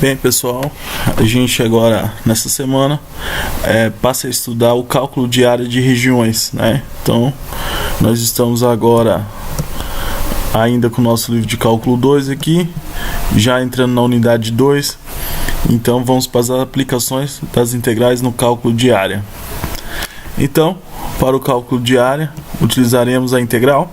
Bem, pessoal, a gente agora nessa semana passa a estudar o cálculo de área de regiões, né? Então, nós estamos agora ainda com o nosso livro de cálculo 2 aqui, já entrando na unidade 2. Então, vamos para as aplicações das integrais no cálculo de área. Então, para o cálculo de área, utilizaremos a integral.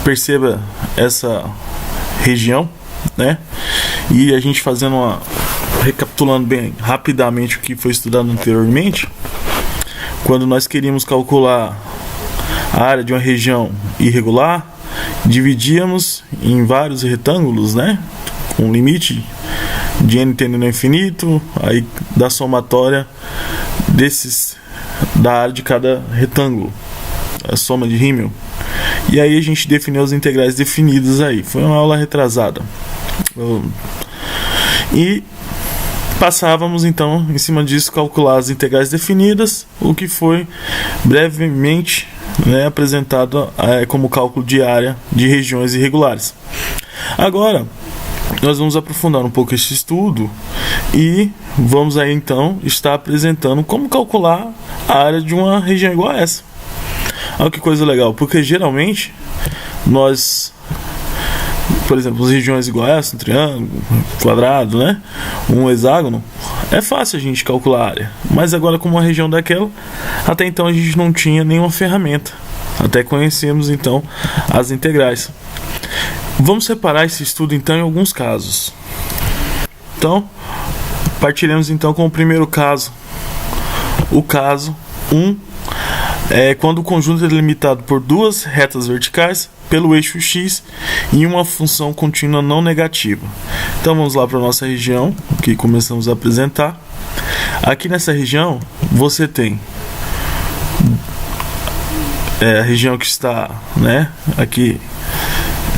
Perceba essa região, né? E a gente recapitulando bem rapidamente o que foi estudado anteriormente, quando nós queríamos calcular a área de uma região irregular, dividíamos em vários retângulos, né? Com limite de n tendendo ao infinito, aí da somatória da área de cada retângulo, a soma de Rímel. E aí a gente definiu as integrais definidas aí. Foi uma aula retrasada. E passávamos então, em cima disso, calcular as integrais definidas, o que foi brevemente, né, apresentado como cálculo de área de regiões irregulares. Agora, nós vamos aprofundar um pouco esse estudo e vamos aí então estar apresentando como calcular a área de uma região igual a essa. Olha que coisa legal, porque geralmente nós, por exemplo, as regiões igual a essa, um triângulo, um quadrado, né, um hexágono, é fácil a gente calcular a área. Mas agora, como uma região daquela, até então a gente não tinha nenhuma ferramenta, até conhecemos então as integrais. Vamos separar esse estudo então em alguns casos. Então, partiremos então com o primeiro caso. O caso 1 é quando o conjunto é delimitado por duas retas verticais pelo eixo x e uma função contínua não negativa. Então vamos lá para a nossa região que começamos a apresentar. Aqui nessa região você tem a região que está, né, aqui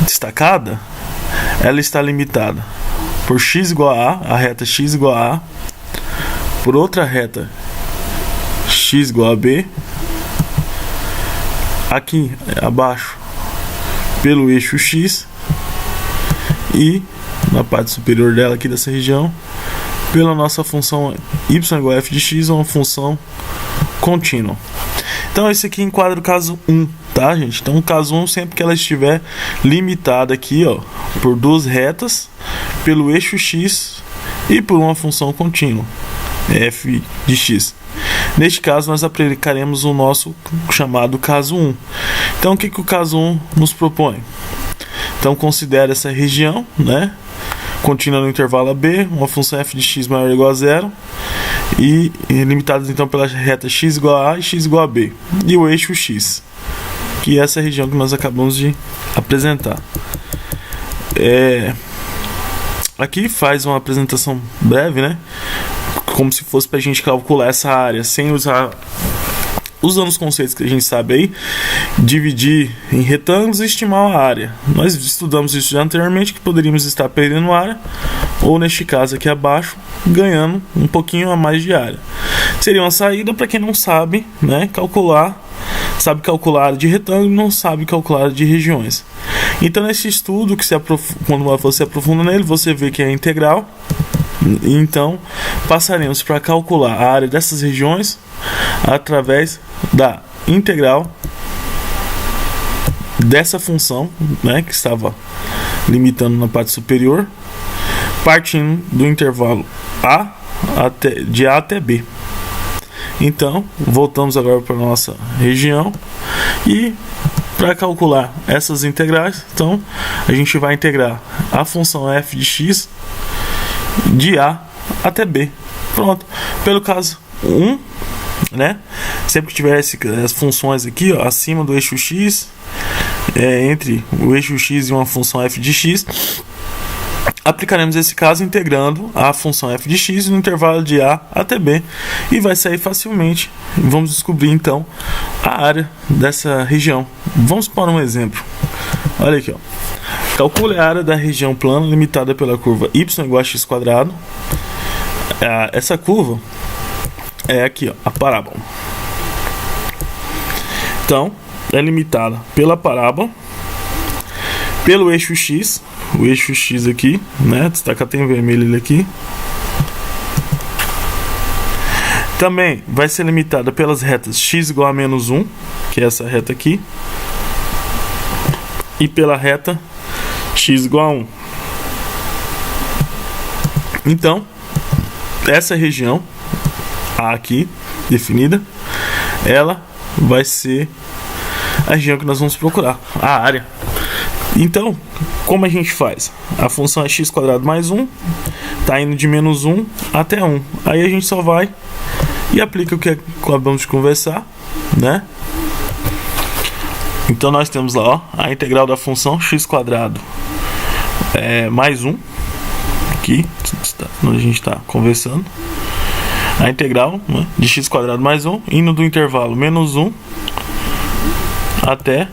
destacada. Ela está limitada por x igual a reta x igual a por outra reta x igual a b, aqui abaixo pelo eixo x e na parte superior dela aqui dessa região pela nossa função y igual a f de x, uma função contínua. Então esse aqui enquadra o caso 1, tá, gente? Então o caso 1, sempre que ela estiver limitada aqui, ó, por duas retas pelo eixo x e por uma função contínua f de x. Neste caso, nós aplicaremos o nosso chamado caso 1. Então, o que o caso 1 nos propõe? Então, considere essa região, né, contínua no intervalo AB, uma função f de x maior ou igual a zero, e limitadas então pela reta x igual a e x igual a b, e o eixo x, que é essa região que nós acabamos de apresentar. Aqui faz uma apresentação breve, né, como se fosse para a gente calcular essa área sem usando os conceitos que a gente sabe aí, dividir em retângulos e estimar a área. Nós estudamos isso já anteriormente, que poderíamos estar perdendo área, ou neste caso aqui abaixo, ganhando um pouquinho a mais de área. Seria uma saída para quem não sabe, né, sabe calcular a área de retângulo, não sabe calcular a área de regiões. Então nesse estudo, quando você aprofunda nele, você vê que é integral. Então passaremos para calcular a área dessas regiões através da integral dessa função, né, que estava limitando na parte superior, partindo do intervalo de A até B. Então voltamos agora para a nossa região e para calcular essas integrais, então a gente vai integrar a função f de x de A até B. Pronto. Pelo caso 1, né, sempre que tiver as funções aqui, ó, acima do eixo x, entre o eixo x e uma função f de x, aplicaremos esse caso integrando a função f de x no intervalo de A até B, e vai sair facilmente. Vamos descobrir então a área dessa região. Vamos para um exemplo. Olha aqui, ó. Calcule a área da região plana limitada pela curva y igual a x². Essa curva é aqui, ó, a parábola. Então, é limitada pela parábola, pelo eixo x, o eixo X aqui, né? Destaca até em vermelho ele aqui. Também vai ser limitada pelas retas x igual a menos 1, que é essa reta aqui, e pela reta x igual a 1. Então, essa região A aqui, definida, ela vai ser a região que nós vamos procurar, a área. Então, como a gente faz? A função é x² mais 1, tá indo de menos 1 até 1. Aí a gente só vai e aplica o que acabamos de conversar, né? Então nós temos lá, ó, a integral da função x² mais 1, aqui, onde a gente está conversando. A integral, né, de x² mais 1, indo do intervalo menos 1 até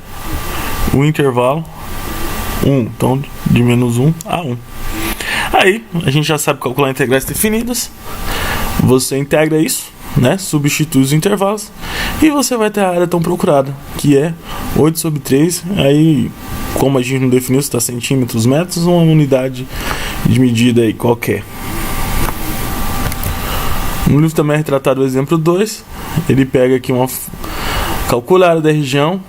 o intervalo 1. Então, de menos 1 a 1. Aí, a gente já sabe calcular integrais definidas. Você integra isso, né, substitui os intervalos e você vai ter a área tão procurada, que é 8/3. Aí, como a gente não definiu se está centímetros, metros, uma unidade de medida aí qualquer. No livro também é retratado o exemplo 2. Ele pega aqui calcula a área da região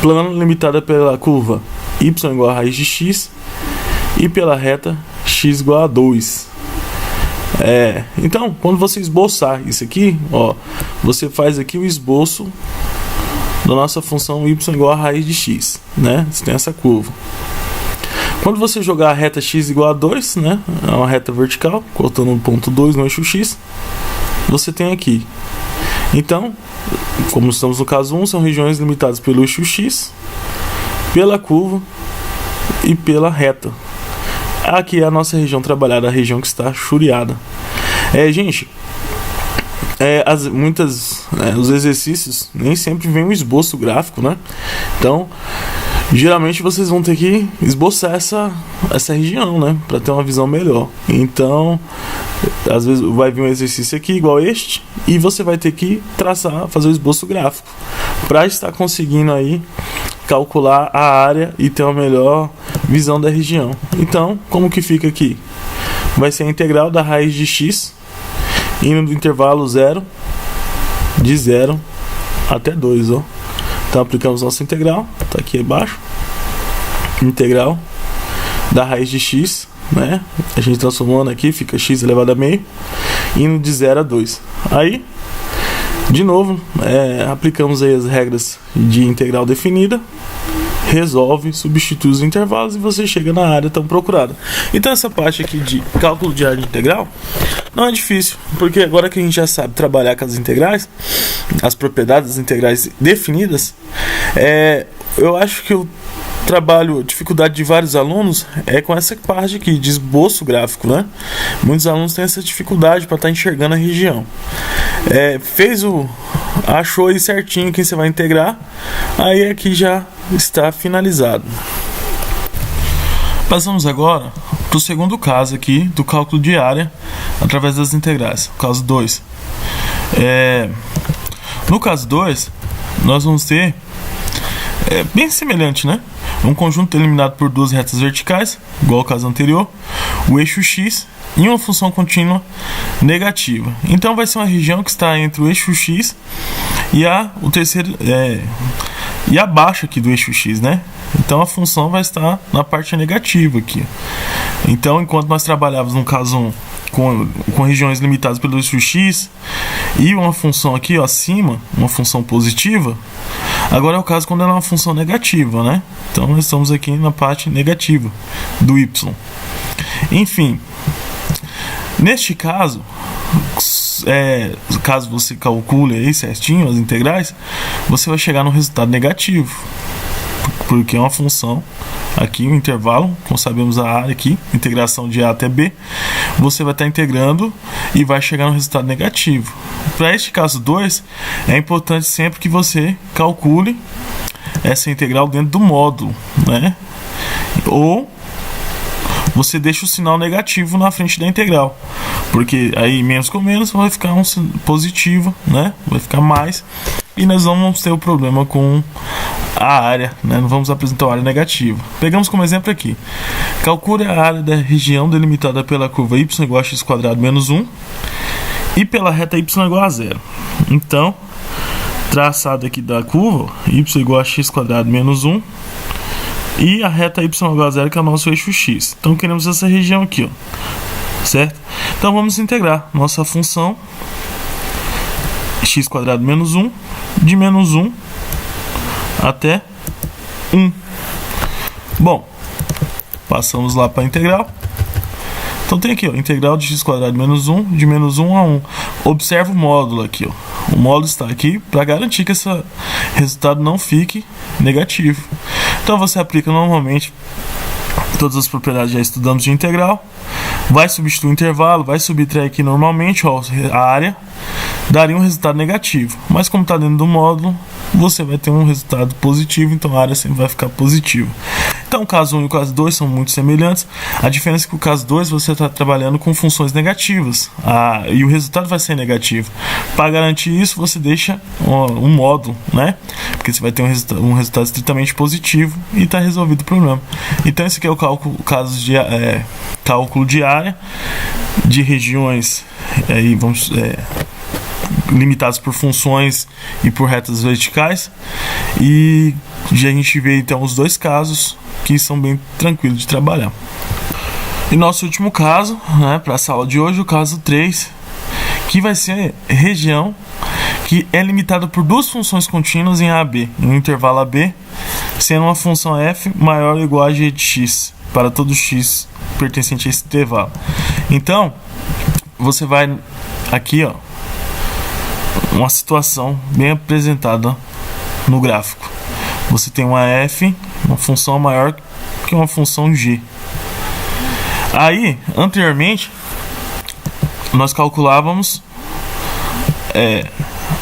plana limitada pela curva y igual a raiz de x e pela reta x igual a 2. Então, quando você esboçar isso aqui, ó, você faz aqui o esboço da nossa função y igual a raiz de x, né? Você tem essa curva. Quando você jogar a reta x igual a 2, né? É uma reta vertical, cortando o ponto 2 no eixo x, você tem aqui. Então, como estamos no caso 1, são regiões limitadas pelo eixo x, pela curva e pela reta. Aqui é a nossa região trabalhada, a região que está chureada. Gente, os exercícios nem sempre vem um esboço gráfico, né? Então, geralmente vocês vão ter que esboçar essa região, né? Para ter uma visão melhor. Então, às vezes vai vir um exercício aqui igual este e você vai ter que fazer o esboço gráfico para estar conseguindo aí calcular a área e ter uma melhor visão da região. Então, como que fica aqui? Vai ser a integral da raiz de x indo do intervalo 0, de 0 até 2, ó. Então aplicamos nossa integral, tá aqui embaixo. Integral da raiz de x, né? A gente transformando aqui, fica x elevado a meio, indo de 0 a 2. Aí, de novo, aplicamos aí as regras de integral definida, resolve, substitui os intervalos e você chega na área tão procurada. Então essa parte aqui de cálculo de área integral não é difícil, porque agora que a gente já sabe trabalhar com as integrais, as propriedades das integrais definidas, eu acho que o trabalho, dificuldade de vários alunos é com essa parte aqui de esboço gráfico, né? Muitos alunos têm essa dificuldade para estar enxergando a região. Achou aí certinho quem você vai integrar, aí aqui já está finalizado. Passamos agora para o segundo caso aqui do cálculo de área através das integrais, o caso 2. No caso 2, nós vamos ter bem semelhante, né? Um conjunto eliminado por duas retas verticais, igual ao caso anterior, o eixo x e uma função contínua negativa. Então vai ser uma região que está entre o eixo x e e abaixo aqui do eixo x, né? Então a função vai estar na parte negativa aqui. Então, enquanto nós trabalhávamos no caso 1 com regiões limitadas pelo eixo x e uma função aqui, ó, acima, uma função positiva, agora é o caso quando ela é uma função negativa, né? Então nós estamos aqui na parte negativa do y. Enfim, neste caso, caso você calcule aí certinho as integrais, você vai chegar no resultado negativo, porque é uma função aqui, o intervalo, como sabemos a área aqui, integração de A até B, você vai estar integrando e vai chegar no resultado negativo. Para este caso 2, é importante sempre que você calcule essa integral dentro do módulo, né? Ou você deixa o sinal negativo na frente da integral, porque aí menos com menos vai ficar um positivo, né? Vai ficar mais, e nós não vamos ter o problema com a área, né? Não vamos apresentar a área negativa. Pegamos como exemplo aqui. Calcule a área da região delimitada pela curva y igual a x² menos 1 e pela reta y igual a 0. Então, traçado aqui da curva, y igual a x² menos 1 e a reta y igual a 0, que é o nosso eixo x. Então, queremos essa região aqui, ó, certo? Então, vamos integrar nossa função x² menos 1 de menos 1 até 1. Bom, passamos lá para a integral. Então tem aqui, ó, integral de x² menos 1 de menos 1 a 1. Observa o módulo aqui, ó. O módulo está aqui para garantir que esse resultado não fique negativo. Então você aplica normalmente todas as propriedades já estudamos de integral. Vai substituir o intervalo, vai subtrair aqui normalmente, ó, a área. Daria um resultado negativo. Mas como está dentro do módulo, você vai ter um resultado positivo, então a área sempre vai ficar positiva. Então o caso 1 e o caso 2 são muito semelhantes. A diferença é que o caso 2 você está trabalhando com funções negativas, e o resultado vai ser negativo. Para garantir isso, você deixa um módulo, né? Porque você vai ter um resultado estritamente positivo e está resolvido o problema. Então esse aqui é o cálculo de área de regiões limitadas por funções e por retas verticais. E já a gente vê então os dois casos que são bem tranquilos de trabalhar. E nosso último caso, né, para a sala de hoje, o caso 3, que vai ser região que é limitada por duas funções contínuas em AB, em um intervalo AB, sendo uma função f maior ou igual a g de x, para todo x pertencente a esse intervalo. Então, você vai aqui, ó, uma situação bem apresentada no gráfico. Você tem uma f, uma função maior que uma função g. Aí, anteriormente, nós calculávamos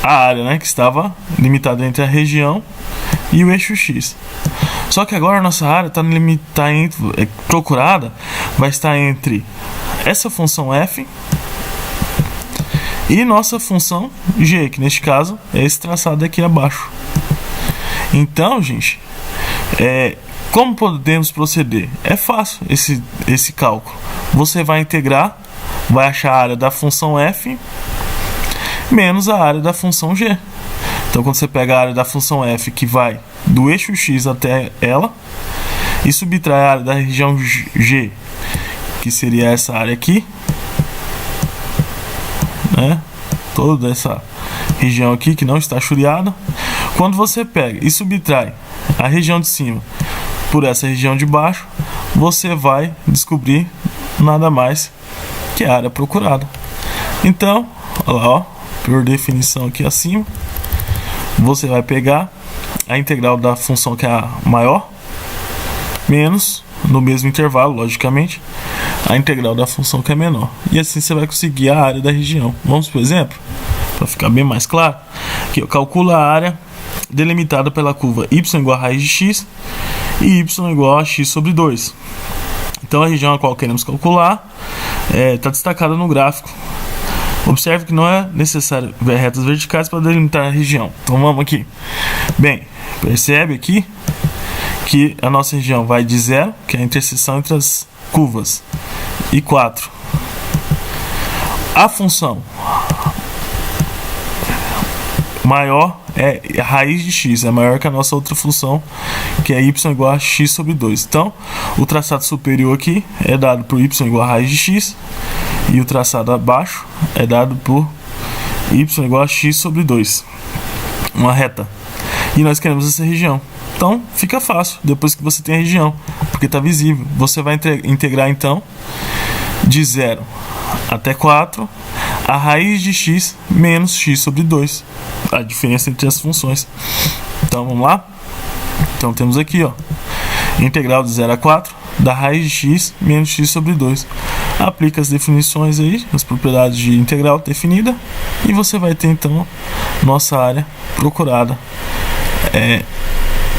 a área, né, que estava limitada entre a região e o eixo x. Só que agora a nossa área procurada vai estar entre essa função f e nossa função g, que neste caso é esse traçado aqui abaixo. Então, gente, como podemos proceder? É fácil esse cálculo. Você vai integrar, vai achar a área da função f menos a área da função g. Então, quando você pega a área da função f, que vai do eixo x até ela, e subtrai a área da região g, que seria essa área aqui, né? Toda essa região aqui que não está chureada. Quando você pega e subtrai a região de cima por essa região de baixo, você vai descobrir nada mais que a área procurada. Então, olha lá, ó, por definição aqui acima, você vai pegar a integral da função que é a maior menos, no mesmo intervalo, logicamente, a integral da função que é menor. E assim você vai conseguir a área da região. Vamos por exemplo, para ficar bem mais claro, que eu calculo a área delimitada pela curva y igual a raiz de x e y igual a x sobre 2. Então a região a qual queremos calcular está destacada no gráfico. Observe que não é necessário ver retas verticais para delimitar a região. Então vamos aqui. Bem, percebe aqui que a nossa região vai de 0, que é a interseção entre as curvas, e 4. A função maior é a raiz de x, é maior que a nossa outra função, que é y igual a x sobre 2. Então, o traçado superior aqui é dado por y igual a raiz de x, e o traçado abaixo é dado por y igual a x sobre 2. Uma reta. E nós queremos essa região. Então, fica fácil, depois que você tem a região, porque está visível. Você vai integrar, então, de 0 até 4, a raiz de x menos x sobre 2. A diferença entre as funções. Então, vamos lá? Então, temos aqui, ó, integral de 0 a 4, da raiz de x menos x sobre 2. Aplica as definições aí, as propriedades de integral definida, e você vai ter, então, nossa área procurada.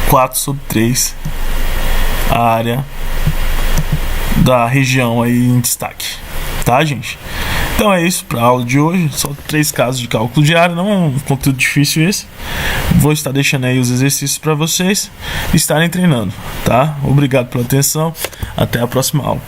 4 sobre 3, a área da região aí em destaque, tá, gente? Então é isso para a aula de hoje, só 3 casos de cálculo de área, não é um conteúdo difícil esse. Vou estar deixando aí os exercícios para vocês estarem treinando, tá? Obrigado pela atenção, até a próxima aula.